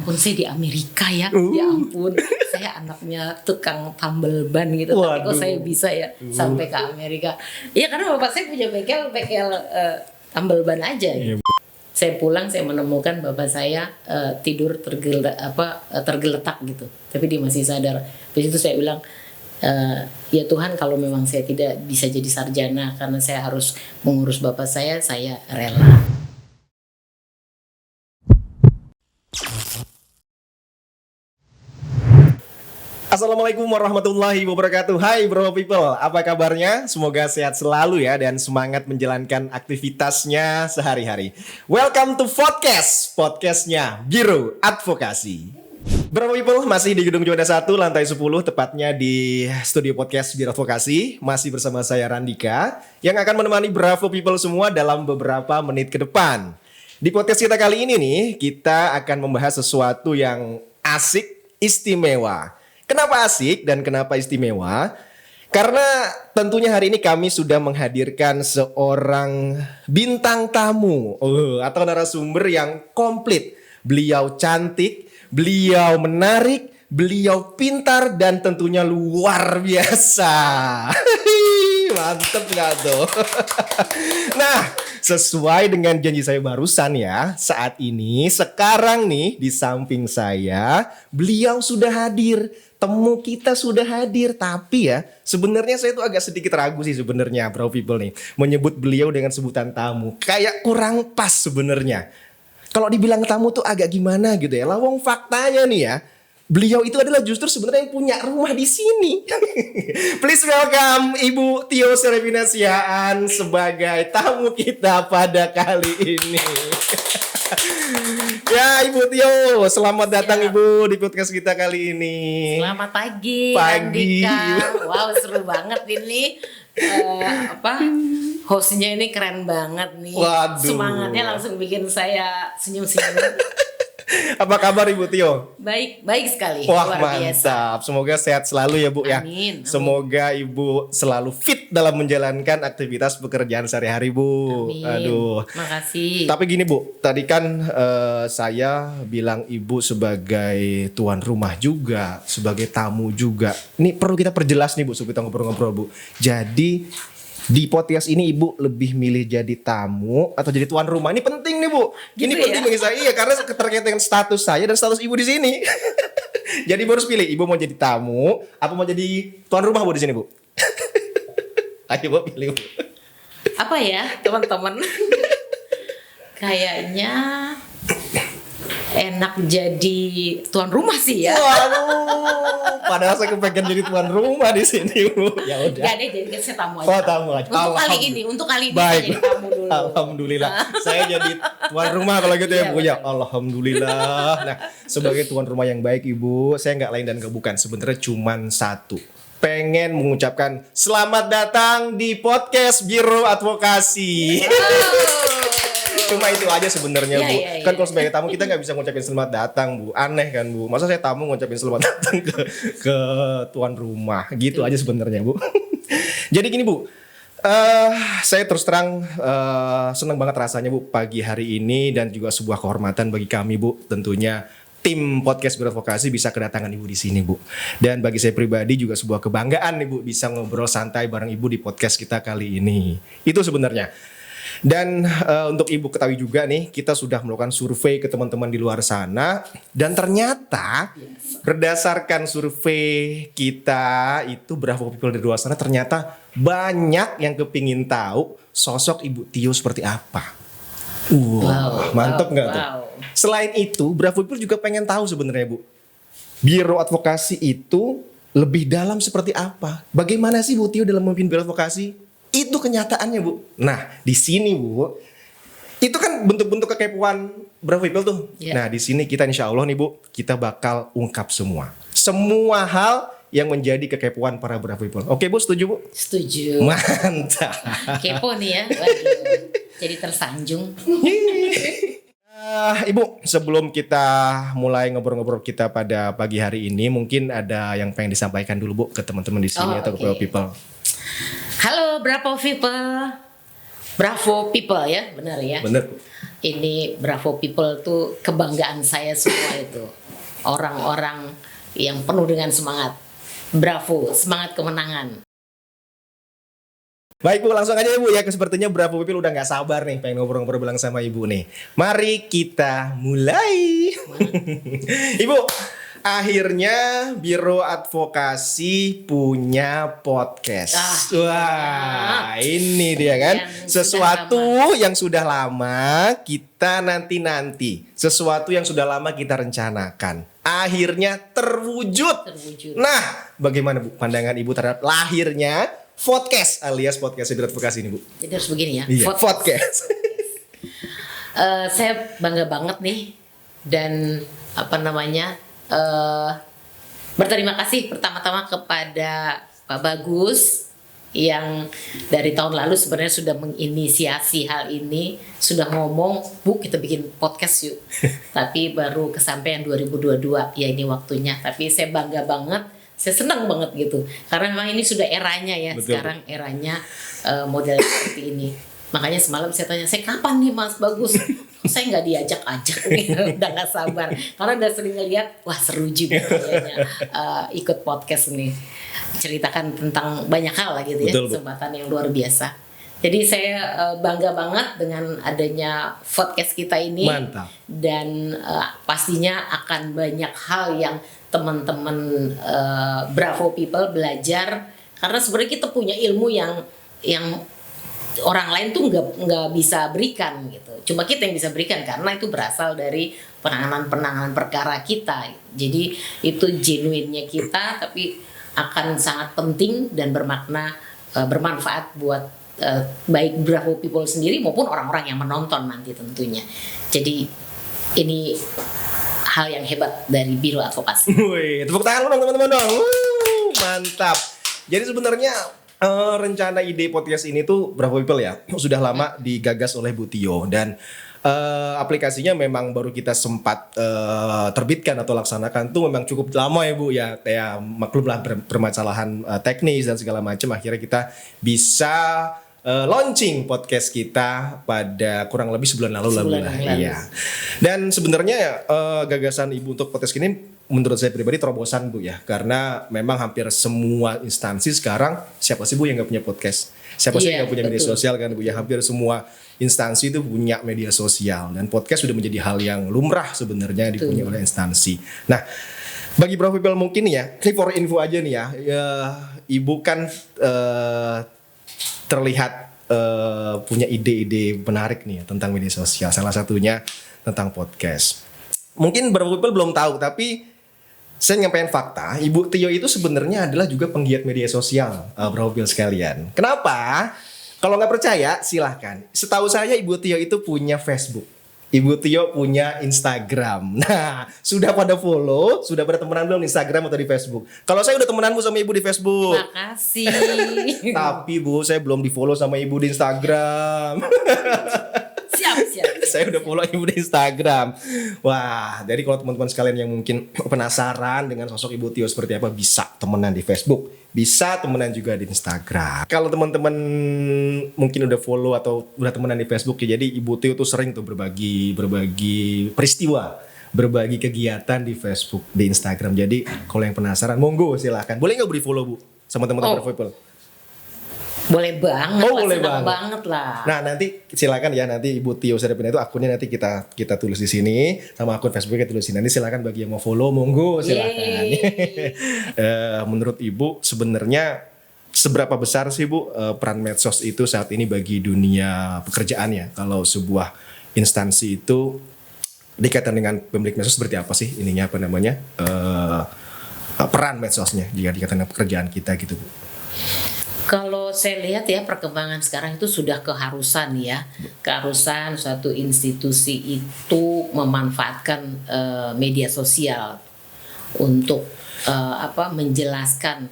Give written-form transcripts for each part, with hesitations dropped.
ampun saya di Amerika ya. Ya ampun, saya anaknya tukang tambal ban gitu. Tapi kok saya bisa ya sampai ke Amerika. Ya karena bapak saya punya bengkel tambal ban aja gitu. Saya pulang, saya menemukan bapak saya tidur tergeletak gitu. Tapi dia masih sadar. Di situ saya bilang, ya Tuhan, kalau memang saya tidak bisa jadi sarjana karena saya harus mengurus bapak saya rela. Assalamualaikum warahmatullahi wabarakatuh. Hai bro people, apa kabarnya? Semoga sehat selalu ya dan semangat menjalankan aktivitasnya sehari-hari. Welcome to podcastnya Biro Advokasi. Bro people, masih di Gedung Juanda 1 lantai 10, tepatnya di studio podcast Biro Advokasi. Masih bersama saya Randika yang akan menemani Bravo people semua dalam beberapa menit ke depan. Di podcast kita kali ini nih, kita akan membahas sesuatu yang asik, istimewa. Kenapa asik dan kenapa istimewa? Karena tentunya hari ini kami sudah menghadirkan seorang bintang tamu atau narasumber yang komplit. Beliau cantik, beliau menarik, beliau pintar dan tentunya luar biasa. Mantep gak tuh? Nah, sesuai dengan janji saya barusan ya, saat ini, sekarang nih di samping saya, beliau sudah hadir. Temu kita sudah hadir, tapi ya sebenarnya saya tuh agak sedikit ragu sih sebenarnya bro people nih menyebut beliau dengan sebutan tamu, kayak kurang pas sebenarnya. Kalau dibilang tamu tuh agak gimana gitu ya. Lawang faktanya nih ya, beliau itu adalah justru sebenarnya yang punya rumah di sini. Please welcome Ibu Tio Serafina Sihaan sebagai tamu kita pada kali ini. Ya Ibu Tio, selamat datang Ibu di podcast kita kali ini. Selamat pagi Andika. Wow, seru banget ini. Hostnya ini keren banget nih. Waduh. Semangatnya langsung bikin saya senyum-senyum. Apa kabar Ibu Tio? Baik sekali. Wah, luar biasa. mantap. Semoga sehat selalu ya Bu ya. Amin. Semoga Ibu selalu fit dalam menjalankan aktivitas pekerjaan sehari-hari Bu. Amin. Aduh. Makasih. Tapi gini Bu, tadi kan saya bilang Ibu sebagai tuan rumah juga, sebagai tamu juga. Ini perlu kita perjelas nih Bu, supaya kita ngobrol-ngobrol Bu. Jadi di podcast ini Ibu lebih milih jadi tamu atau jadi tuan rumah? Ini penting nih Bu. Gitu ini penting bagi saya. Iya, karena terkait dengan status saya dan status Ibu di sini. Jadi Ibu harus pilih. Ibu mau jadi tamu, apa mau jadi tuan rumah Bu di sini Bu? Ayo Bu, pilih Bu. Apa ya teman-teman? Kayaknya enak jadi tuan rumah sih ya. Waduh, padahal saya kepengen jadi tuan rumah di sini Bu. Ya udah. Gak deh, jadi saya tamu aja. Oh, tamu aja. Untuk kali ini Baik. saya jadi tamu dulu. Alhamdulillah. Saya jadi tuan rumah kalau gitu ya Iya, Bu ya. Alhamdulillah. Nah, sebagai tuan rumah yang baik Ibu, saya nggak lain dan nggak bukan. Sebenarnya cuman satu. Pengen mengucapkan selamat datang di podcast Biro Advokasi. Cuma itu aja sebenarnya Bu. Iya. Kan kalau sebagai tamu kita nggak bisa ngucapin selamat datang Bu. Aneh kan Bu. Masa saya tamu ngucapin selamat datang ke tuan rumah. Gitu aja sebenarnya Bu. Jadi gini Bu. Saya terus terang senang banget rasanya Bu pagi hari ini dan juga sebuah kehormatan bagi kami Bu. Tentunya tim podcast Biro Advokasi bisa kedatangan Ibu di sini Bu. Dan bagi saya pribadi juga sebuah kebanggaan nih Bu bisa ngobrol santai bareng Ibu di podcast kita kali ini. Itu sebenarnya. Dan untuk Ibu ketahui juga nih, kita sudah melakukan survei ke teman-teman di luar sana. Dan ternyata berdasarkan survei kita itu Bravo People di luar sana, ternyata banyak yang kepingin tahu sosok Ibu Tio seperti apa. Wow, mantep gak tuh? Selain itu, Bravo People juga pengen tahu sebenarnya Bu, Biro Advokasi itu lebih dalam seperti apa? Bagaimana sih Bu Tio dalam memimpin Biro Advokasi? Itu kenyataannya Bu. Nah di sini Bu, itu kan bentuk-bentuk kekepoan Bravo People tuh. Yeah. Nah di sini kita insya Allah nih Bu, kita bakal ungkap semua hal yang menjadi kekepoan para Bravo People. Oke Bu, setuju Bu? Setuju. Mantap. Kepo nih ya. Waduh. Jadi tersanjung. Ibu, sebelum kita mulai ngobrol-ngobrol kita pada pagi hari ini, mungkin ada yang pengen disampaikan dulu Bu ke teman-teman di sini atau ke Bravo People. Halo Bravo People. Bravo People ya, benar ya. Bener. ini Bravo People tuh kebanggaan saya semua itu. Orang-orang yang penuh dengan semangat. Bravo, semangat kemenangan. Baik Bu, langsung aja ya Bu ya. Sepertinya Bravo People udah gak sabar nih pengen ngobrol-ngobrol bilang sama Ibu nih. Mari kita mulai. Ibu, akhirnya Biro Advokasi punya podcast. Wah, ini dia kan. Sesuatu yang sudah lama kita nanti-nanti. Sesuatu yang sudah lama kita rencanakan. Akhirnya terwujud. Nah, bagaimana Bu pandangan Ibu terhadap lahirnya podcast alias podcast Biro Advokasi ini Bu? Jadi harus begini ya. Iya, podcast. Saya bangga banget nih dan berterima kasih pertama-tama kepada Pak Bagus yang dari tahun lalu sebenarnya sudah menginisiasi hal ini, sudah ngomong, Bu kita bikin podcast yuk. Tapi baru kesampaian 2022, ya ini waktunya. Tapi saya bangga banget, saya senang banget gitu. Karena memang ini sudah eranya ya. Betul. Sekarang eranya model seperti ini. Makanya semalam saya tanya, saya kapan nih Mas Bagus? Saya nggak diajak-ajak nih, udah nggak sabar. Karena udah sering ngeliat, wah seru juga kayaknya ikut podcast nih. Ceritakan tentang banyak hal lah gitu. Betul, ya, kesempatan yang luar biasa. Jadi saya bangga banget dengan adanya podcast kita ini. Mantap. Dan pastinya akan banyak hal yang teman-teman Bravo People belajar. Karena sebenarnya kita punya ilmu yang orang lain tuh nggak bisa berikan gitu. Cuma kita yang bisa berikan karena itu berasal dari penanganan perkara kita. Jadi itu genuinnya kita, tapi akan sangat penting dan bermakna, bermanfaat buat baik Bravo People sendiri maupun orang-orang yang menonton nanti tentunya. Jadi ini hal yang hebat dari Biro Advokasi. Wih, tepuk tangan dong teman-teman dong. Mantap. Jadi sebenarnya rencana ide podcast ini tuh Bravo People ya sudah lama digagas oleh Bu Tio dan aplikasinya memang baru kita sempat terbitkan atau laksanakan tuh memang cukup lama ya Bu ya, kayak maklum lah permasalahan teknis dan segala macam, akhirnya kita bisa launching podcast kita pada kurang lebih sebulan lalu. Iya. Dan sebenarnya gagasan Ibu untuk podcast ini menurut saya pribadi terobosan Bu ya, karena memang hampir semua instansi sekarang siapa sih Bu yang nggak punya podcast? Siapa sih yang nggak punya media sosial kan Bu ya? Hampir semua instansi itu punya media sosial dan podcast sudah menjadi hal yang lumrah sebenarnya dipunyai oleh instansi. Nah, bagi Bravo People mungkin ya, for info aja nih ya, Ibu kan terlihat punya ide-ide menarik nih ya, tentang media sosial. Salah satunya tentang podcast. Mungkin Bravo People belum tahu, tapi saya nyampein fakta, Ibu Tio itu sebenarnya adalah juga penggiat media sosial, Bravo People sekalian. Kenapa? Kalau nggak percaya, silahkan. Setahu saya Ibu Tio itu punya Facebook. Ibu Tio punya Instagram. Nah, sudah pada follow, sudah pada temenan belum di Instagram atau di Facebook? Kalau saya udah temenan Bu sama Ibu di Facebook. Makasih. Tapi Bu, saya belum di follow sama Ibu di Instagram. Siap. Saya udah follow Ibu di Instagram. Wah, jadi kalau teman-teman sekalian yang mungkin penasaran dengan sosok Ibu Tio seperti apa, bisa temenan di Facebook, bisa temenan juga di Instagram. Kalau teman-teman mungkin udah follow atau udah temenan di Facebook ya, jadi Ibu Tio tuh sering tuh berbagi peristiwa, berbagi kegiatan di Facebook, di Instagram. Jadi kalau yang penasaran, monggo silahkan. Boleh nggak beri follow Bu sama teman-teman Bravo People? Boleh banget, boleh banget lah. Nah nanti silakan ya, nanti Ibu Tio Serapina itu akunnya nanti kita tulis di sini, sama akun Facebooknya tulis di sini. Nanti silakan bagi yang mau follow, monggo silakan. Menurut Ibu sebenarnya seberapa besar sih Bu peran medsos itu saat ini bagi dunia pekerjaan ya? Kalau sebuah instansi itu dikaitkan dengan pemilik medsos, seperti apa sih ininya peran medsosnya jika dikaitkan dengan pekerjaan kita gitu Bu? Kalau saya lihat ya perkembangan sekarang itu sudah keharusan suatu institusi itu memanfaatkan media sosial untuk menjelaskan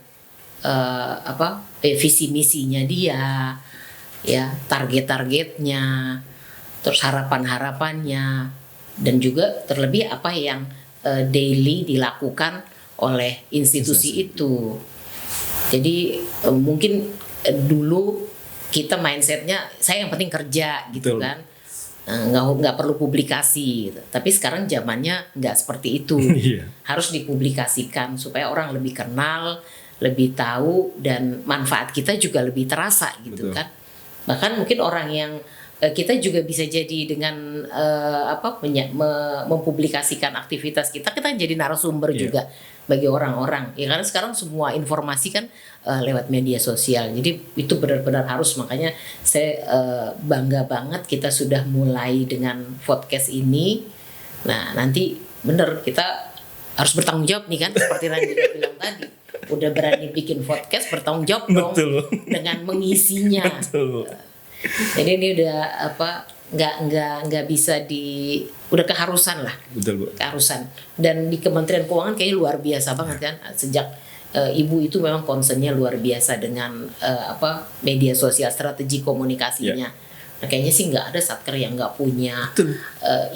visi misinya dia, ya target-targetnya, terus harapan-harapannya, dan juga terlebih apa yang daily dilakukan oleh institusi itu. Jadi mungkin dulu kita mindsetnya saya yang penting kerja gitu. Betul. Kan. nggak perlu publikasi gitu. Tapi sekarang zamannya nggak seperti itu. Iya. Harus dipublikasikan supaya orang lebih kenal, lebih tahu, dan manfaat kita juga lebih terasa gitu. Betul. Kan. Bahkan mungkin orang yang kita juga bisa jadi dengan mempublikasikan aktivitas kita jadi narasumber Iya. juga bagi orang-orang. Ya karena sekarang semua informasi kan lewat media sosial. Jadi itu benar-benar harus, makanya saya bangga banget kita sudah mulai dengan podcast ini. Nah, nanti bener kita harus bertanggung jawab nih kan, seperti Randika bilang tadi. Udah berani bikin podcast, bertanggung jawab dong. Betul. Dengan mengisinya. Betul. Jadi ini udah nggak bisa udah keharusan lah. Betul, Bu. Keharusan. Dan di Kementerian Keuangan kayaknya luar biasa banget kan, sejak ibu itu memang concernnya luar biasa dengan media sosial, strategi komunikasinya. Nah, kayaknya sih nggak ada satker yang nggak punya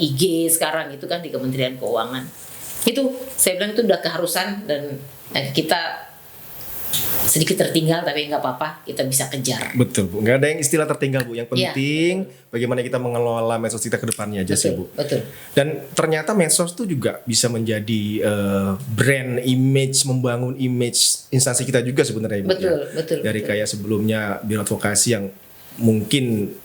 IG sekarang itu kan di Kementerian Keuangan. Itu saya bilang itu udah keharusan, dan kita sedikit tertinggal tapi nggak apa-apa, kita bisa kejar. Betul, Bu. Nggak ada yang istilah tertinggal, Bu. Yang penting bagaimana kita mengelola medsos kita ke depannya aja sih, Bu. Betul. Dan ternyata medsos tuh juga bisa menjadi brand image, membangun image instansi kita juga sebenarnya, Bu. Betul. Dari kayak sebelumnya Biro Advokasi yang mungkin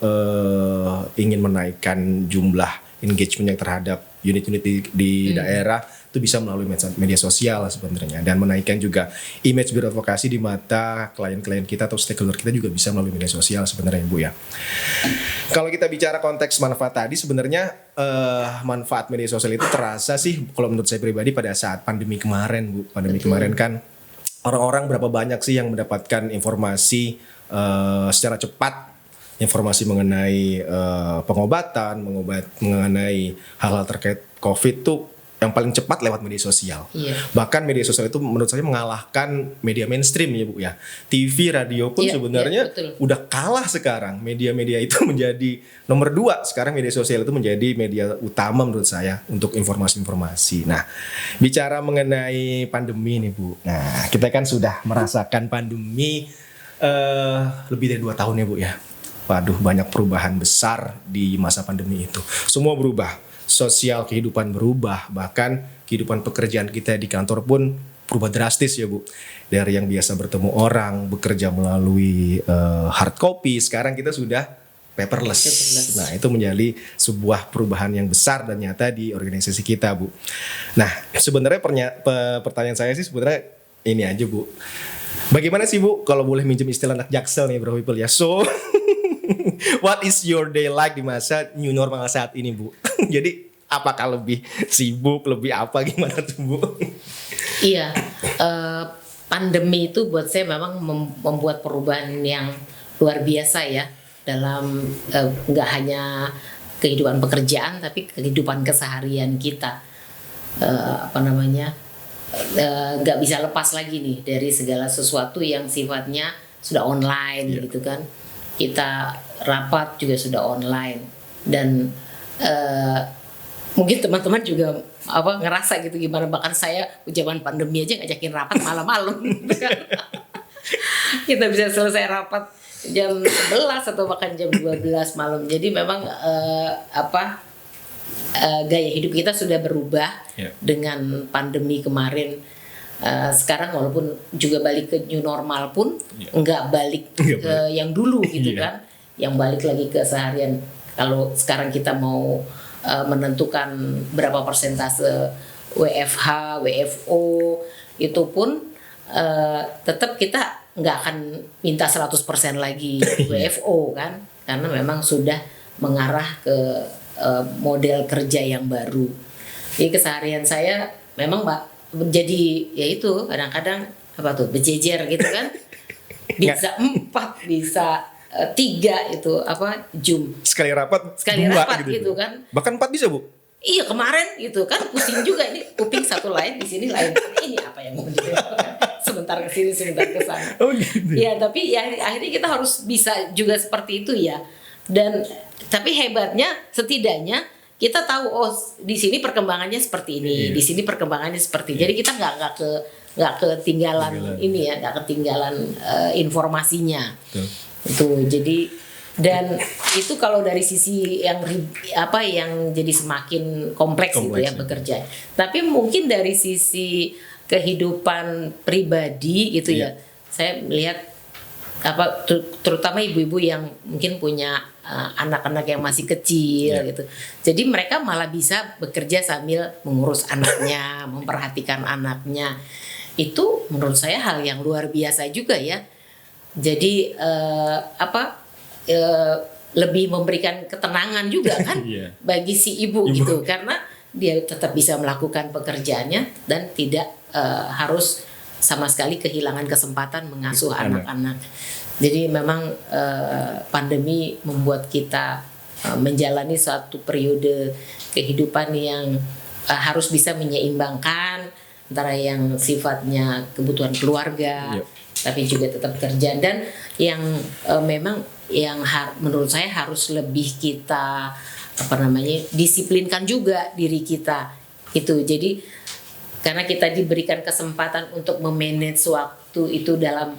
ingin menaikkan jumlah engagement yang terhadap unit-unit di daerah, itu bisa melalui media sosial sebenarnya, dan menaikkan juga image Biro Advokasi di mata klien-klien kita atau stakeholder kita juga bisa melalui media sosial sebenarnya, Bu ya. Kalau kita bicara konteks manfaat tadi, sebenarnya manfaat media sosial itu terasa sih kalau menurut saya pribadi pada saat pandemi kemarin, Bu. Pandemi kemarin kan orang-orang berapa banyak sih yang mendapatkan informasi secara cepat, informasi mengenai pengobatan, mengenai hal-hal terkait COVID tuh yang paling cepat lewat media sosial. Iya. Bahkan media sosial itu menurut saya mengalahkan media mainstream ya, Bu ya. TV, radio pun sebenarnya udah kalah sekarang. Media-media itu menjadi nomor 2. Sekarang media sosial itu menjadi media utama menurut saya untuk informasi-informasi. Nah, bicara mengenai pandemi nih, Bu. Nah, kita kan sudah merasakan pandemi lebih dari 2 tahun ya, Bu ya. Waduh, banyak perubahan besar di masa pandemi itu. Semua berubah. Sosial kehidupan berubah, bahkan kehidupan pekerjaan kita di kantor pun berubah drastis ya, Bu. Dari yang biasa bertemu orang, bekerja melalui hard copy, sekarang kita sudah paperless. Nah, itu menjadi sebuah perubahan yang besar dan nyata di organisasi kita, Bu. Nah, sebenarnya pertanyaan saya sih sebenarnya ini aja, Bu. Bagaimana sih, Bu, kalau boleh minjem istilah anak Jaksel nih, Bro People ya. So, what is your day like di masa new normal saat ini, Bu? Jadi apakah lebih sibuk, lebih apa, gimana tuh, Bu? Iya, pandemi itu buat saya memang membuat perubahan yang luar biasa ya dalam nggak hanya kehidupan pekerjaan tapi kehidupan keseharian kita. Nggak bisa lepas lagi nih dari segala sesuatu yang sifatnya sudah online gitu kan. Kita rapat juga sudah online, dan mungkin teman-teman juga ngerasa gitu gimana, bahkan saya zaman pandemi aja ngajakin rapat malam-malam. Kita bisa selesai rapat jam 11 atau bahkan jam 12 malam. Jadi memang gaya hidup kita sudah berubah dengan pandemi kemarin. Sekarang walaupun juga balik ke new normal pun nggak balik ke yang dulu gitu kan, yang balik lagi ke seharian. Kalau sekarang kita mau menentukan berapa persentase WFH, WFO, itu pun tetap kita nggak akan minta 100% lagi WFO kan, karena memang sudah mengarah ke model kerja yang baru. Jadi keseharian saya memang jadi ya itu kadang-kadang berjejer gitu kan, bisa 4, bisa 3 itu Zoom. Sekali rapat gitu kan. Bahkan 4 bisa, Bu? Iya, kemarin gitu kan pusing juga, ini kuping satu lain, di sini lain. Ini apa yang mau dilakukan? Sebentar ke sini, sebentar ke sana. Oh gitu. Ya, tapi ya akhirnya kita harus bisa juga seperti itu ya. Dan tapi hebatnya setidaknya kita tahu di sini perkembangannya seperti ini, di sini perkembangannya seperti. Jadi kita nggak ketinggalan ini ya, nggak ketinggalan informasinya. Itu jadi Dan itu kalau dari sisi yang yang jadi semakin kompleks gitu ya bekerja. Tapi mungkin dari sisi kehidupan pribadi gitu ya, saya melihat terutama ibu-ibu yang mungkin punya anak-anak yang masih kecil gitu. Jadi mereka malah bisa bekerja sambil mengurus anaknya, memperhatikan anaknya. Itu menurut saya hal yang luar biasa juga ya. Jadi lebih memberikan ketenangan juga kan bagi si ibu gitu, karena dia tetap bisa melakukan pekerjaannya dan tidak harus sama sekali kehilangan kesempatan mengasuh anak-anak. Jadi memang pandemi membuat kita menjalani suatu periode kehidupan yang harus bisa menyeimbangkan antara yang sifatnya kebutuhan keluarga, tapi juga tetap kerja, dan yang memang yang menurut saya harus lebih kita disiplinkan juga diri kita itu. Jadi karena kita diberikan kesempatan untuk memanage waktu itu dalam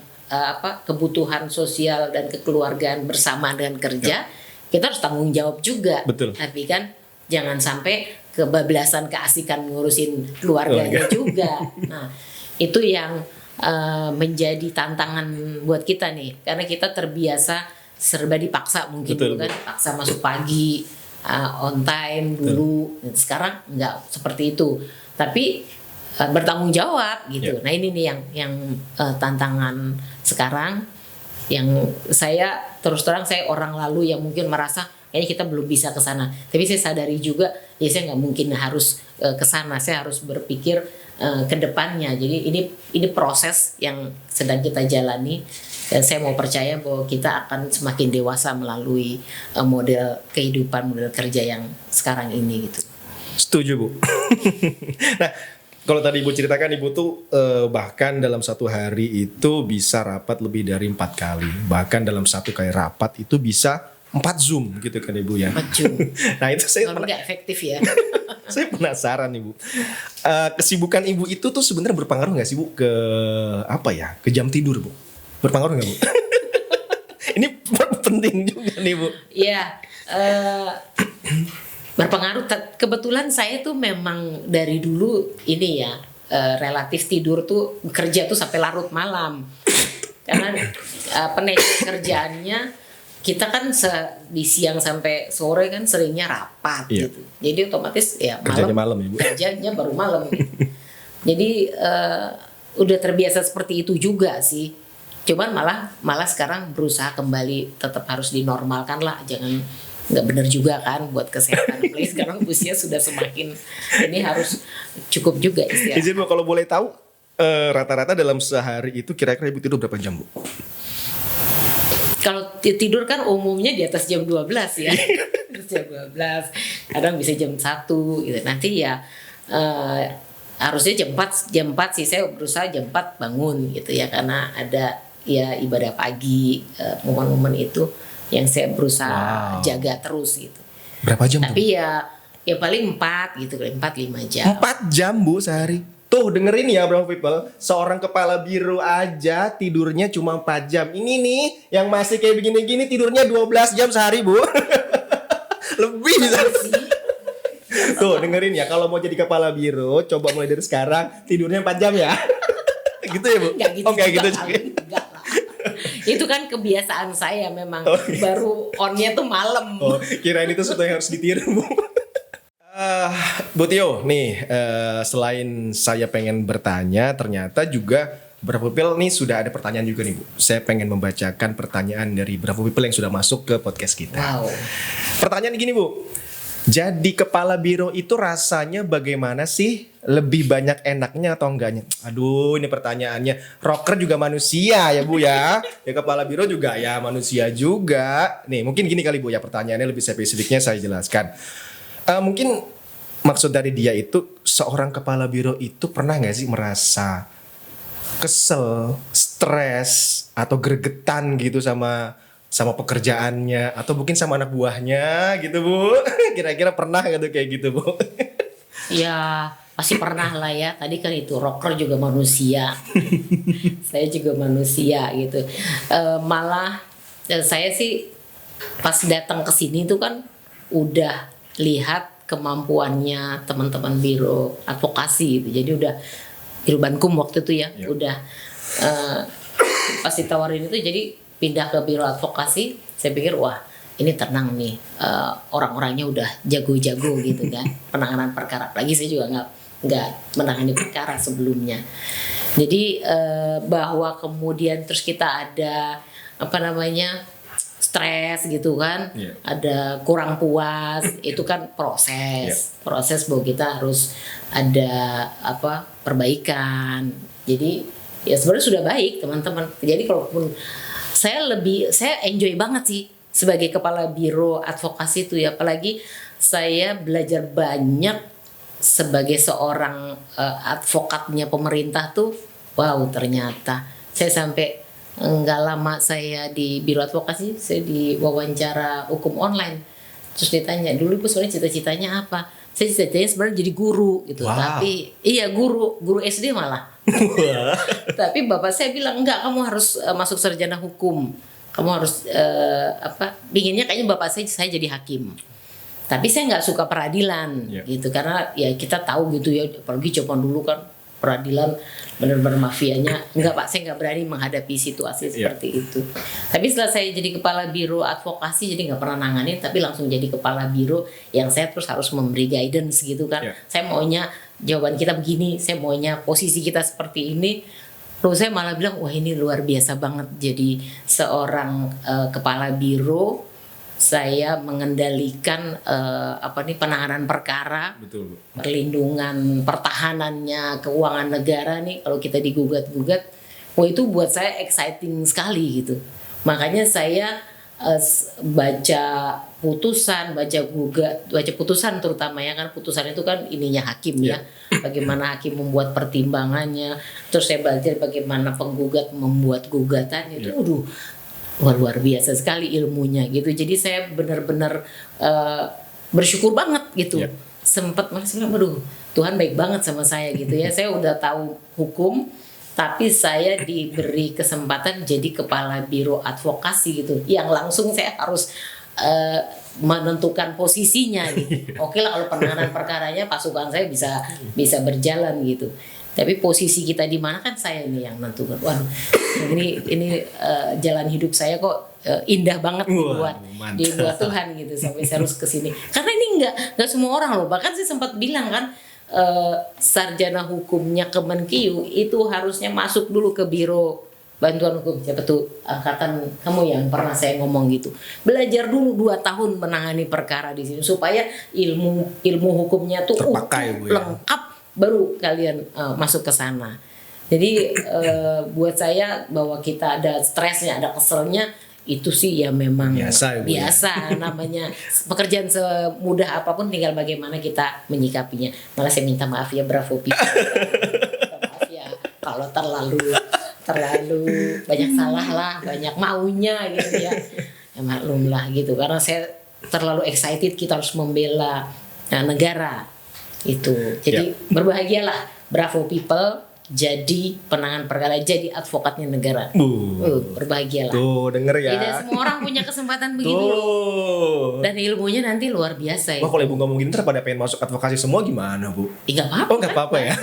kebutuhan sosial dan kekeluargaan bersama dengan kerja, kita harus tanggung jawab juga. Betul. Tapi kan jangan sampai kebablasan keasikan ngurusin keluarganya juga. Nah, itu yang menjadi tantangan buat kita nih, karena kita terbiasa serba dipaksa mungkin. Betul, kan paksa masuk pagi, on time dulu. Sekarang nggak seperti itu, tapi bertanggung jawab gitu. Nah ini nih yang tantangan sekarang, yang saya terus terang, saya orang lalu yang mungkin merasa kayaknya kita belum bisa ke sana, tapi saya sadari juga ya saya nggak mungkin harus ke sana, saya harus berpikir ke depannya. Jadi ini proses yang sedang kita jalani, dan saya mau percaya bahwa kita akan semakin dewasa melalui model kehidupan, model kerja yang sekarang ini gitu. Setuju, Bu. Nah, kalau tadi Ibu ceritakan, Ibu tuh bahkan dalam satu hari itu bisa rapat lebih dari 4 kali. Bahkan dalam satu kali rapat itu bisa 4 Zoom gitu kan Ibu ya. 4 Zoom. Nah itu saya nggak efektif ya. Saya penasaran Ibu. Kesibukan Ibu itu tuh sebenarnya berpengaruh nggak sih Bu ke ke jam tidur Bu? Berpengaruh nggak Bu? Ini penting juga nih Bu. Iya. Berpengaruh. Kebetulan saya tuh memang dari dulu ini ya, relatif tidur tuh, kerja tuh sampai larut malam. Karena kerjaannya kita kan di siang sampai sore kan seringnya rapat gitu. Jadi otomatis ya malam ya Bu. Kerjanya baru malam. Jadi udah terbiasa seperti itu juga sih. Cuman malah sekarang berusaha kembali, tetap harus dinormalkan lah, jangan nggak benar juga kan buat kesehatan. Apalagi sekarang usia sudah semakin ini, harus cukup juga istirahat. Izin Bu, kalau boleh tahu rata-rata dalam sehari itu kira-kira Ibu tidur berapa jam Bu? Kalau tidur kan umumnya di atas jam 12 ya. Jam 12, kadang bisa jam 1 gitu. Nanti ya harusnya jam 4 sih, saya berusaha jam 4 bangun gitu ya, karena ada ya ibadah pagi, momen-momen itu yang saya berusaha jaga terus gitu. Berapa jam? Tapi ya paling 4 gitu, 4-5 jam. 4 jam Bu sehari. Tuh dengerin ya Bravo People, seorang kepala biro aja tidurnya cuma 4 jam. Ini nih yang masih kayak begini-gini tidurnya 12 jam sehari Bu. Lebih bisa. Tuh dengerin ya, kalau mau jadi kepala biro coba mulai dari sekarang tidurnya 4 jam ya. Gitu ya Bu? Nggak gitu. Oke, gitu juga. Enggak lah. Itu kan kebiasaan saya memang. Baru onnya tuh malam. Kirain itu sesuatu yang harus ditiru Bu. Bu Tio, nih selain saya pengen bertanya, ternyata juga Bravo People nih sudah ada pertanyaan juga nih Bu. Saya pengen membacakan pertanyaan dari Bravo People yang sudah masuk ke podcast kita. Wow. Pertanyaan gini Bu, jadi kepala biro itu rasanya bagaimana sih? Lebih banyak enaknya atau enggaknya? Aduh, ini pertanyaannya. Rocker juga manusia ya Bu ya. Ya kepala biro juga ya manusia juga. Nih mungkin gini kali Bu ya, pertanyaannya lebih spesifiknya saya jelaskan. Mungkin maksud dari dia itu, seorang kepala biro itu pernah gak sih merasa kesel, stres, atau gregetan gitu sama pekerjaannya, atau mungkin sama anak buahnya gitu Bu? Kira-kira pernah gak tuh kayak gitu Bu? Ya pasti pernah lah ya. Tadi kan itu rocker juga manusia. Saya juga manusia gitu. Malah saya sih pas datang ke sini tuh kan udah lihat kemampuannya teman-teman biro advokasi gitu. Jadi udah Biro Bankum waktu itu ya, udah pas ditawarin itu jadi pindah ke biro advokasi. Saya pikir wah ini tenang nih, orang-orangnya udah jago-jago gitu kan penanganan perkara. Lagi saya juga nggak menangani perkara sebelumnya. Jadi bahwa kemudian terus kita ada apa namanya stres gitu kan, ada kurang puas, itu kan proses bahwa kita harus ada apa perbaikan. Jadi ya sebenarnya sudah baik teman-teman. Jadi kalaupun saya enjoy banget sih sebagai kepala biro advokasi itu ya, apalagi saya belajar banyak sebagai seorang advokatnya pemerintah tuh. Wow, ternyata saya sampai nggak lama saya di biro advokasi, saya diwawancara hukum online. Terus ditanya, dulu ibu sebenarnya cita-citanya apa? Saya cita-citanya sebenarnya jadi guru gitu. Tapi iya guru SD malah. Tapi bapak saya bilang enggak, kamu harus masuk sarjana hukum. Kamu harus pinginnya kayaknya bapak saya jadi hakim. Tapi saya nggak suka peradilan gitu, karena ya kita tahu gitu ya, apalagi zaman dulu kan peradilan benar-benar mafianya. Enggak Pak, saya nggak berani menghadapi situasi seperti itu. Tapi setelah saya jadi kepala biro advokasi, jadi nggak pernah nanganin, tapi langsung jadi kepala biro yang saya terus harus memberi guidance gitu kan. Saya maunya jawaban kita begini, saya maunya posisi kita seperti ini. Lalu saya malah bilang wah ini luar biasa banget jadi seorang kepala biro. Saya mengendalikan penanganan perkara, perlindungan pertahanannya, keuangan negara nih kalau kita digugat-gugat, wah itu buat saya exciting sekali gitu. Makanya saya baca putusan terutama ya kan, putusan itu kan ininya hakim ya, bagaimana hakim membuat pertimbangannya, terus saya belajar bagaimana penggugat membuat gugatan itu, luar biasa sekali ilmunya gitu. Jadi saya benar-benar bersyukur banget gitu. Sempat masih bilang, aduh Tuhan baik banget sama saya gitu ya. Saya udah tahu hukum, tapi saya diberi kesempatan jadi kepala biro advokasi gitu, yang langsung saya harus menentukan posisinya gitu. Oke lah kalau penanganan perkaranya pasukan saya bisa berjalan gitu. Tapi posisi kita di mana kan saya ini yang menentukan. Waduh, ini jalan hidup saya kok indah banget dibuat Tuhan gitu sampai saya harus kesini. Karena ini nggak semua orang loh. Bahkan saya sempat bilang kan sarjana hukumnya Kemenkyu itu harusnya masuk dulu ke biro bantuan hukum. Siapa tuh angkatan kamu yang pernah saya ngomong gitu. Belajar dulu 2 tahun menangani perkara di sini supaya ilmu hukumnya tuh terpakai, lengkap. Baru kalian masuk ke sana. Jadi buat saya bahwa kita ada stresnya, ada keselnya, itu sih ya memang biasa namanya pekerjaan semudah apapun, tinggal bagaimana kita menyikapinya. Malah saya minta maaf ya Bravo People. Maaf ya kalau terlalu banyak salah lah, banyak maunya gitu ya. Ya maklum lah gitu, karena saya terlalu excited, kita harus membela negara. Itu jadi berbahagialah Bravo People jadi penanganan perkara, jadi advokatnya negara. Berbahagialah. Tuh denger ya. Tidak semua orang punya kesempatan begitu dan ilmunya nanti luar biasa ya. Wah kalau ibu ngomong gini ntar pada pengen masuk advokasi semua gimana bu? Nggak apa-apa. Oh nggak apa-apa ya.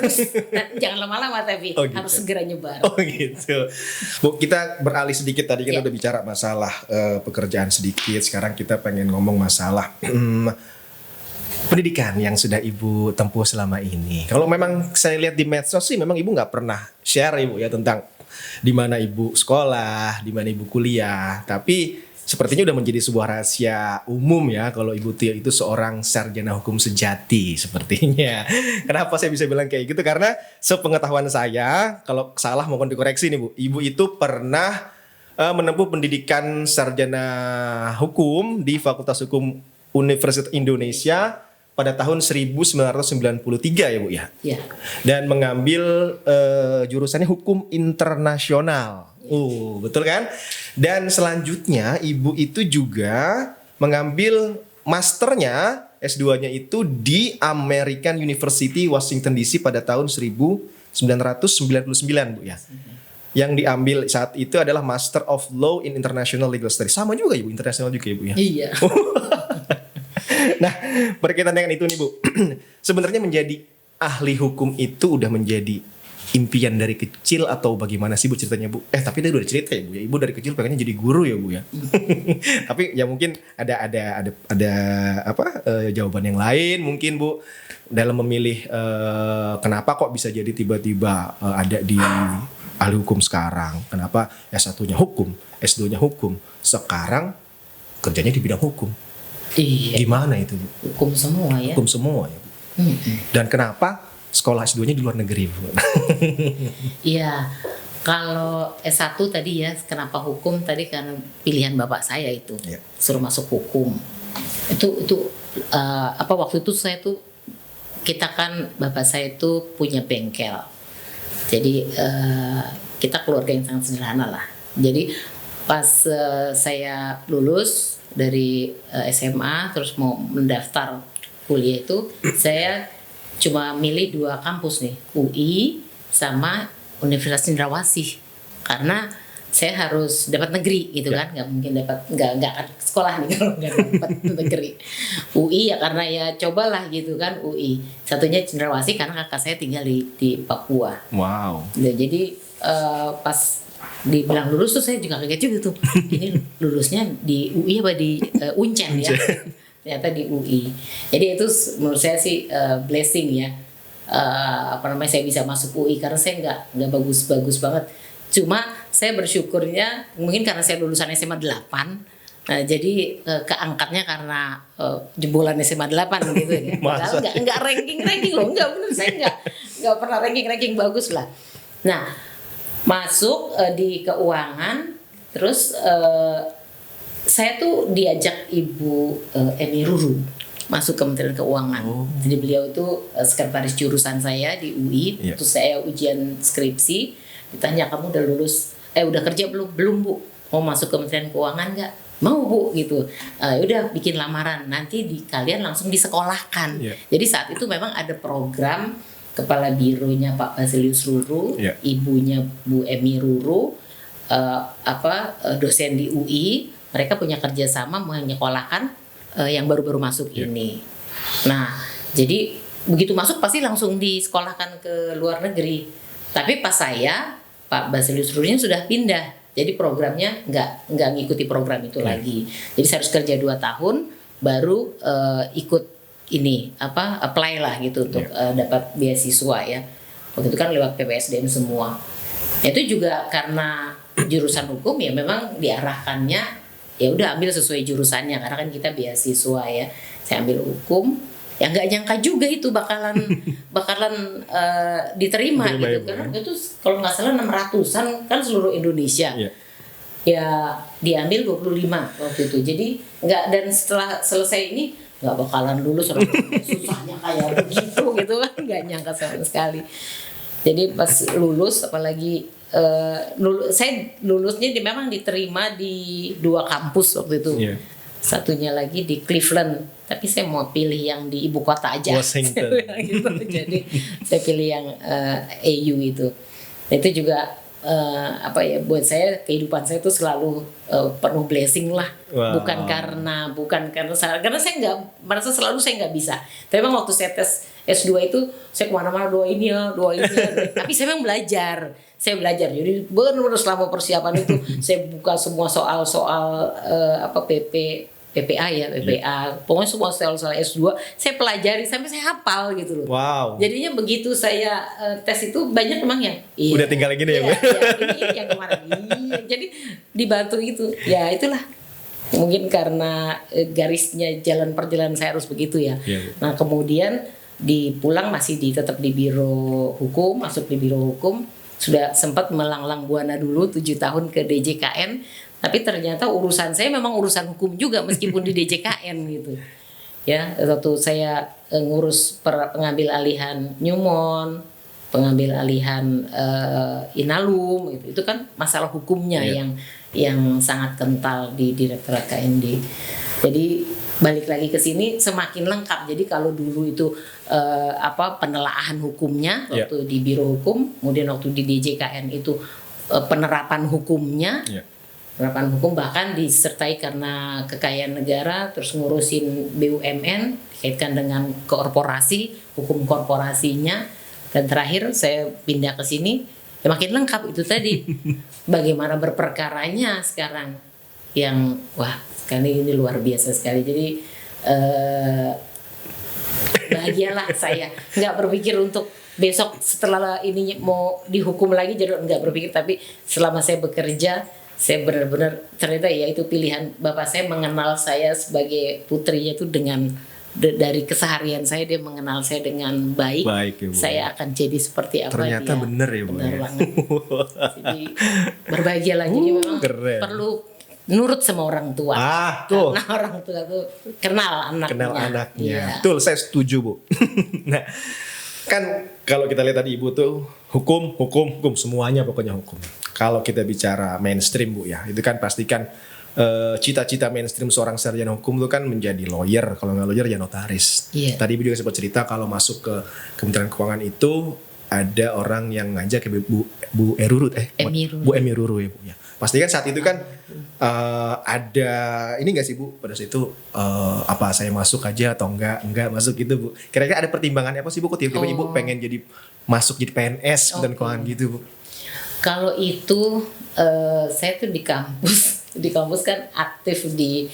Jangan lama-lama tapi harus segera nyebar. Oh gitu. Bu kita beralih sedikit, tadi kita udah bicara masalah pekerjaan sedikit. Sekarang kita pengen ngomong masalah pendidikan yang sudah ibu tempuh selama ini. Kalau memang saya lihat di medsos sih memang ibu nggak pernah share ibu ya tentang di mana ibu sekolah, di mana ibu kuliah. Tapi sepertinya udah menjadi sebuah rahasia umum ya kalau ibu Tia itu seorang sarjana hukum sejati sepertinya. Kenapa saya bisa bilang kayak gitu? Karena sepengetahuan saya, kalau salah mohon dikoreksi nih bu, ibu itu pernah menempuh pendidikan sarjana hukum di Fakultas Hukum Universitas Indonesia pada tahun 1993 ya Bu ya. Iya. Dan mengambil jurusannya hukum internasional. Betul kan? Dan selanjutnya ibu itu juga mengambil masternya S2-nya itu di American University Washington DC pada tahun 1999 Bu ya. yang diambil saat itu adalah Master of Law in International Legal Studies. Sama juga ya Bu, internasional juga ya Bu ya. Iya. Nah, berkaitan dengan itu nih Bu. Sebenarnya menjadi ahli hukum itu udah menjadi impian dari kecil atau bagaimana sih Bu ceritanya Bu? Tapi dia udah cerita ya Bu ya. Ibu dari kecil pengennya jadi guru ya Bu ya. Tapi ya mungkin ada jawaban yang lain mungkin Bu dalam memilih kenapa kok bisa jadi tiba-tiba ada di ahli hukum sekarang. Kenapa S1-nya hukum, S2-nya hukum, sekarang kerjanya di bidang hukum. Iya. Gimana itu Bu? Hukum semua ya. Hukum semua ya Bu. Dan kenapa sekolah S2-nya di luar negeri Bu? Iya, kalau S1 tadi ya, kenapa hukum tadi karena pilihan bapak saya itu suruh masuk hukum. Itu waktu itu saya tuh kita kan bapak saya itu punya bengkel. Jadi kita keluarga yang sangat sederhana lah. Jadi pas saya lulus dari SMA terus mau mendaftar kuliah itu saya cuma milih 2 kampus nih, UI sama Universitas Cendrawasih, karena saya harus dapat negeri gitu kan, nggak mungkin nggak sekolah nih kalau nggak dapat negeri. UI ya karena ya cobalah gitu kan UI. Satunya Cendrawasih karena kakak saya tinggal di Papua. Wow. Nah, jadi pas dibilang lulus tuh saya juga kaget juga tuh. Ini lulusnya di UI apa di Uncen ya? Ternyata di UI. Jadi itu menurut saya sih blessing ya. Saya bisa masuk UI karena saya nggak bagus-bagus banget. Cuma saya bersyukurnya mungkin karena saya lulusan SMA 8. Jadi keangkatnya karena jebolan SMA 8 gitu ya. Enggak ranking loh, enggak benar saya enggak pernah ranking bagus lah. Nah, masuk di keuangan terus saya tuh diajak Ibu Emi Ruru masuk Kementerian Keuangan. Jadi beliau itu sekretaris jurusan saya di UI. Terus saya ujian skripsi, ditanya kamu udah lulus, udah kerja belum Bu? Mau masuk Kementerian Keuangan nggak? Mau Bu gitu. Udah bikin lamaran. Nanti kalian langsung disekolahkan. Jadi saat itu memang ada program kepala bironya Pak Basilius Ruru, ibunya Bu Emi Ruru, dosen di UI. Mereka punya kerjasama menyekolahkan yang baru-baru masuk ini. Nah, jadi begitu masuk pasti langsung disekolahkan ke luar negeri. Tapi pas saya, Pak Basilius Rurunya sudah pindah. Jadi programnya nggak ngikuti program itu lagi. Jadi saya harus kerja 2 tahun baru ikut ini apply lah gitu untuk dapat beasiswa ya. Waktu itu kan lewat PPSDM semua. Itu juga karena jurusan hukum ya memang diarahkannya ya udah ambil sesuai jurusannya karena kan kita beasiswa ya. Saya ambil hukum, ya nggak nyangka juga itu bakalan diterima gitu karena itu kalau nggak salah 600-an kan seluruh Indonesia. Ya diambil 25 waktu itu. Jadi dan setelah selesai ini nggak bakalan lulus orang susahnya kayak begitu gitu kan, nggak nyangka sama sekali. Jadi pas lulus apalagi saya lulusnya memang diterima di 2 kampus waktu itu. Satunya lagi di Cleveland, tapi saya mau pilih yang di ibu kota aja. Washington. Gitu. Jadi saya pilih yang AU itu. Nah, itu juga buat saya kehidupan saya itu selalu penuh blessing lah. Wow. Bukan karena saya nggak merasa selalu saya nggak bisa. Tapi memang waktu saya tes S2 itu saya kemana-mana doain ya. Tapi saya memang belajar. Jadi benar-benar selama persiapan itu saya buka semua soal-soal PPA ya, pokoknya semua soal S2 saya pelajari sampai saya hafal gitu loh. Wow. Jadinya begitu saya tes itu banyak memang yang udah tinggal gini ya, Bu. Ini yang kemarin. Jadi dibantu itu. Ya itulah. Mungkin karena garisnya perjalanan saya harus begitu ya. Nah, kemudian pulang masih tetap di biro hukum, masuk di biro hukum. Sudah sempat melanglang buana dulu 7 tahun ke DJKN, tapi ternyata urusan saya memang urusan hukum juga meskipun di DJKN gitu. Ya, waktu saya ngurus pengambil alihan Newmont, pengambil alihan Inalum gitu. Itu kan masalah hukumnya yang sangat kental di Direktorat KND. Jadi balik lagi ke sini semakin lengkap. Jadi kalau dulu itu penelaahan hukumnya waktu di Biro Hukum, kemudian waktu di DJKN itu penerapan hukumnya. Iya. Penerapan hukum bahkan disertai karena kekayaan negara, terus ngurusin BUMN dikaitkan dengan korporasi, hukum korporasinya, dan terakhir saya pindah ke sini ya makin lengkap itu tadi. Bagaimana berperkaranya sekarang yang wah sekali ini luar biasa sekali. Jadi bahagialah saya, nggak berpikir untuk besok setelah ini mau dihukum lagi, jadi nggak berpikir, tapi selama saya bekerja saya benar-benar ternyata ya itu pilihan bapak saya mengenal saya sebagai putrinya itu dengan dari keseharian saya, dia mengenal saya dengan baik, Ya, Bu. Saya akan jadi seperti apa ternyata dia. bener ya Bu. Benar Ya? banget. Jadi berbahagialah, jadi memang keren. perlu nurut sama orang tua. Tuh. Karena orang tua tuh kenal anaknya. Kenal anaknya. Iya. Betul, saya setuju Bu. Nah, kan kalau kita lihat tadi Ibu tuh hukum semuanya pokoknya hukum. Kalau kita bicara mainstream Bu ya, itu kan pastikan cita-cita mainstream seorang sarjana hukum itu kan menjadi lawyer, kalau nggak lawyer ya notaris. Iya. Tadi Ibu juga sempat cerita kalau masuk ke Kementerian Keuangan itu ada orang yang ngajak ya Bu Erurut Bu Emi Ruru ya Bu ya. Pasti kan saat itu kan ada ini nggak sih Bu pada saat itu apa saya masuk aja atau enggak masuk gitu Bu. Kira-kira ada pertimbangannya apa sih Bu kok tiba-tiba Ibu pengen jadi masuk jadi PNS Kementerian Keuangan gitu Bu? Kalau itu saya tuh di kampus kan aktif di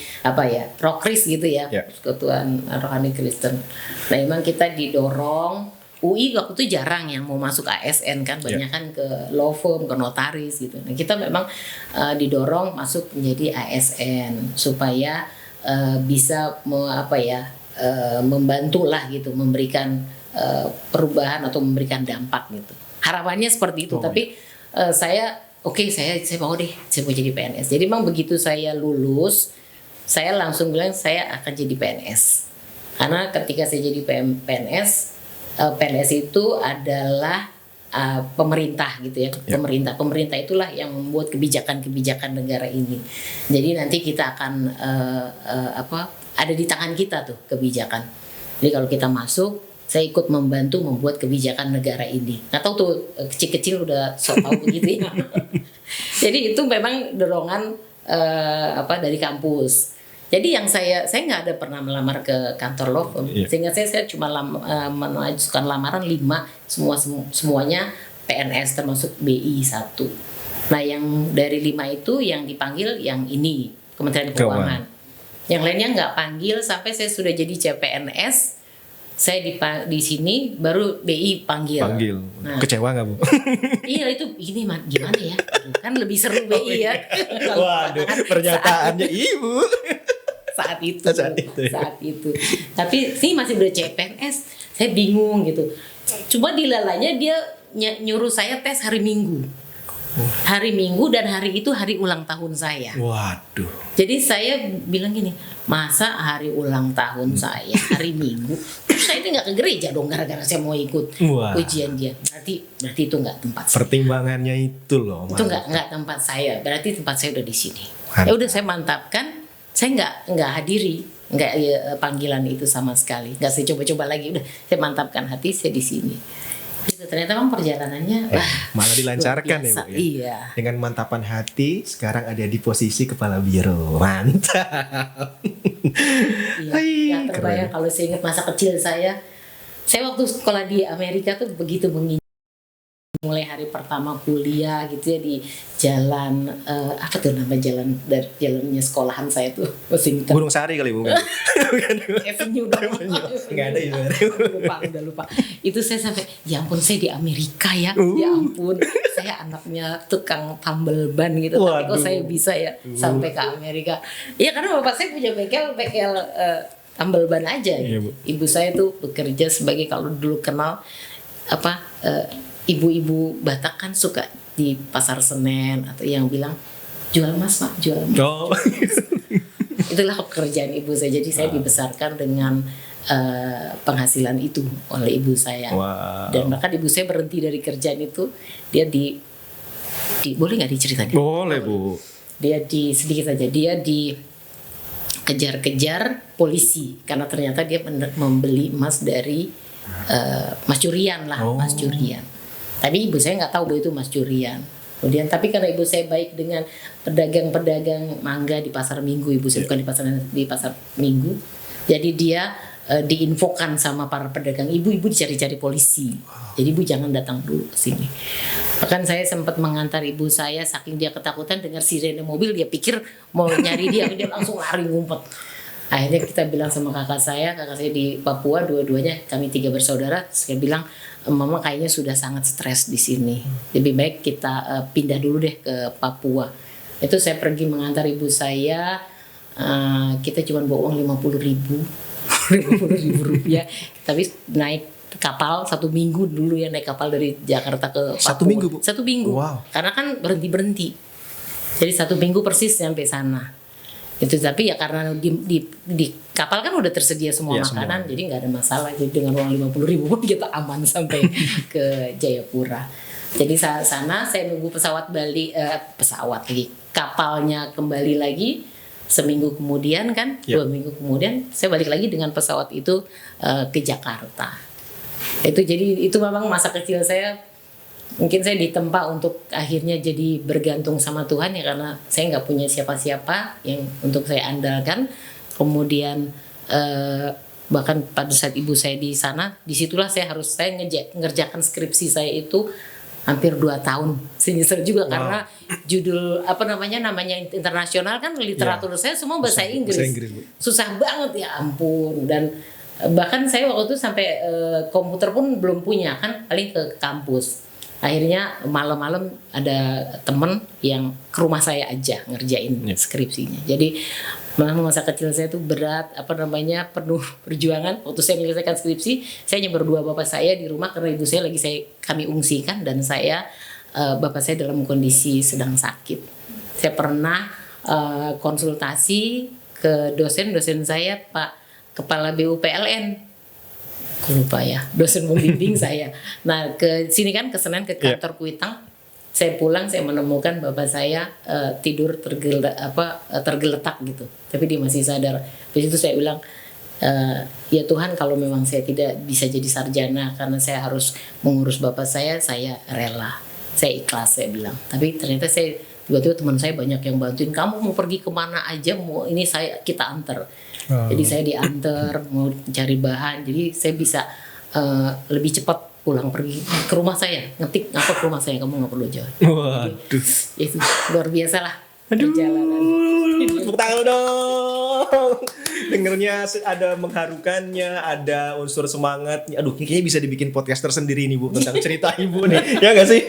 Rokris gitu ya, Persekutuan Rohani Kristen. Nah memang kita didorong, UI waktu itu jarang yang mau masuk ASN kan, banyak kan ke law firm, ke notaris gitu. Nah kita memang didorong masuk menjadi ASN supaya bisa membantu lah gitu, memberikan perubahan atau memberikan dampak gitu. Harapannya seperti itu, tapi saya mau deh, saya mau jadi PNS. Jadi memang begitu saya lulus, saya langsung bilang saya akan jadi PNS. Karena ketika saya jadi PNS itu adalah pemerintah gitu ya. Pemerintah itulah yang membuat kebijakan-kebijakan negara ini. Jadi nanti kita akan ada di tangan kita tuh kebijakan. Jadi kalau kita masuk, saya ikut membantu membuat kebijakan negara ini. Nggak tahu tuh kecil-kecil udah sok tahu begitu ya. Jadi itu memang dorongan dari kampus. Jadi yang saya nggak ada pernah melamar ke kantor law firm. Sehingga saya cuma mengajukan lamaran 5, semuanya PNS termasuk BI 1. Nah yang dari 5 itu yang dipanggil yang ini Kementerian Keuangan. Yang lainnya nggak panggil sampai saya sudah jadi CPNS. Saya di sini baru BI panggil. Nah, kecewa nggak Bu? Iya itu gimana ya? Kan lebih seru BI ya. Waduh, pernyataannya Ibu. Saat itu. Tapi sih masih udah CPNS, saya bingung gitu. Cuma dilalanya dia nyuruh saya tes hari Minggu. Hari Minggu dan hari itu hari ulang tahun saya. Waduh. Jadi saya bilang gini, masa hari ulang tahun saya hari Minggu, terus saya itu nggak ke gereja dong gara-gara saya mau ikut ujian dia. Berarti itu nggak tempat. Pertimbangannya itu loh. Itu nggak tempat saya. Berarti tempat saya udah di sini. Ya udah saya mantapkan. Saya nggak hadiri, panggilan itu sama sekali. Nggak saya coba-coba lagi. Udah saya mantapkan hati saya di sini. Gitu, ternyata memang perjalanannya malah dilancarkan ya Bu ya? Iya. Dengan mantapan hati sekarang ada di posisi kepala biro. Mantap. Iya, gak terbayang kalau saya ingat masa kecil saya waktu sekolah di Amerika tuh begitu mulai hari pertama kuliah gitu ya di jalan jalannya sekolahan saya tuh Gunung Sari kali bukan? Avenue dong. Nggak ada ya. Udah lupa. Itu saya sampai ya ampun saya di Amerika ya. Ya ampun saya anaknya tukang tambal ban gitu. Tapi kok saya bisa ya sampai ke Amerika. Ya karena bapak saya punya bengkel tambal ban aja. Iya, Ibu saya tuh bekerja sebagai kalau dulu kenal ibu-ibu Batak kan suka di pasar Senen atau yang bilang jual emas Pak, jual emas. Oh. Itulah pekerjaan ibu saya. Jadi saya dibesarkan dengan penghasilan itu oleh ibu saya. Wow. Dan bahkan ibu saya berhenti dari kerjaan itu, dia di boleh nggak diceritain? Boleh Bu. Dia sedikit saja dia dikejar-kejar polisi karena ternyata dia membeli emas dari mas curian lah, mas curian. Tapi ibu saya nggak tahu bahwa itu mas curian. Kemudian tapi karena ibu saya baik dengan pedagang-pedagang mangga di pasar Minggu, ibu saya bukan di pasar Minggu. Jadi dia diinfokan sama para pedagang, ibu dicari-cari polisi. Jadi ibu jangan datang dulu ke sini. Bahkan saya sempat mengantar ibu saya, saking dia ketakutan dengar sirene mobil, dia pikir mau nyari dia langsung lari ngumpet. Akhirnya kita bilang sama kakak saya di Papua, dua-duanya kami 3 bersaudara, saya bilang mama kayaknya sudah sangat stres di sini, lebih baik kita pindah dulu deh ke Papua. Itu saya pergi mengantar ibu saya, kita cuma bawa uang 50.000 rupiah, tapi naik kapal 1 minggu dulu ya, naik kapal dari Jakarta ke Papua. 1 minggu Bu? 1 minggu, wow. Karena kan berhenti, jadi 1 minggu persis sampai sana. Itu tapi ya karena di kapal kan udah tersedia semua makanan, semua. Jadi nggak ada masalah. Jadi dengan uang 50.000 pun kita aman sampai ke Jayapura. Jadi sana saya nunggu pesawat balik, kapalnya kembali lagi. Seminggu kemudian kan, 2 minggu kemudian saya balik lagi dengan pesawat itu ke Jakarta. Itu memang masa kecil saya. Mungkin saya ditempa untuk akhirnya jadi bergantung sama Tuhan ya, karena saya nggak punya siapa-siapa yang untuk saya andalkan. Kemudian bahkan pada saat ibu saya di sana, disitulah saya ngerjakan skripsi saya itu hampir 2 tahun. Saya nyesel juga karena judul namanya internasional kan, literatur saya semua bahasa Inggris. Susah banget ya ampun. Dan bahkan saya waktu itu sampai komputer pun belum punya kan, paling ke kampus. Akhirnya malam-malam ada temen yang ke rumah saya aja ngerjain skripsinya. Jadi memang masa kecil saya tuh berat, penuh perjuangan. Waktu saya menyelesaikan skripsi, saya hanya berdua bapak saya di rumah karena ibu saya kami ungsikan, dan bapak saya dalam kondisi sedang sakit. Saya pernah konsultasi ke dosen saya, Pak Kepala BUPLN. Aku lupa ya, dosen membimbing saya. Nah ke sini kan, ke Senen, ke kantor Kuitang. Saya pulang, saya menemukan bapak saya tidur tergeletak gitu, tapi dia masih sadar. Di situ saya bilang, ya Tuhan, kalau memang saya tidak bisa jadi sarjana karena saya harus mengurus bapak saya rela, saya ikhlas, saya bilang. Tapi ternyata tiba-tiba teman saya banyak yang bantuin, kamu mau pergi kemana aja, kita antar. Jadi saya diantar, mau cari bahan, jadi saya bisa lebih cepat pulang, pergi ke rumah saya, ngetik apa ke rumah saya, kamu nggak perlu jauh. Waduh, itu luar biasa lah perjalanan. Tepuk tangan dong. Dengernya ada mengharukannya, ada unsur semangatnya. Aduh, kayaknya bisa dibikin podcast tersendiri nih Bu tentang cerita ibu nih, ya nggak sih?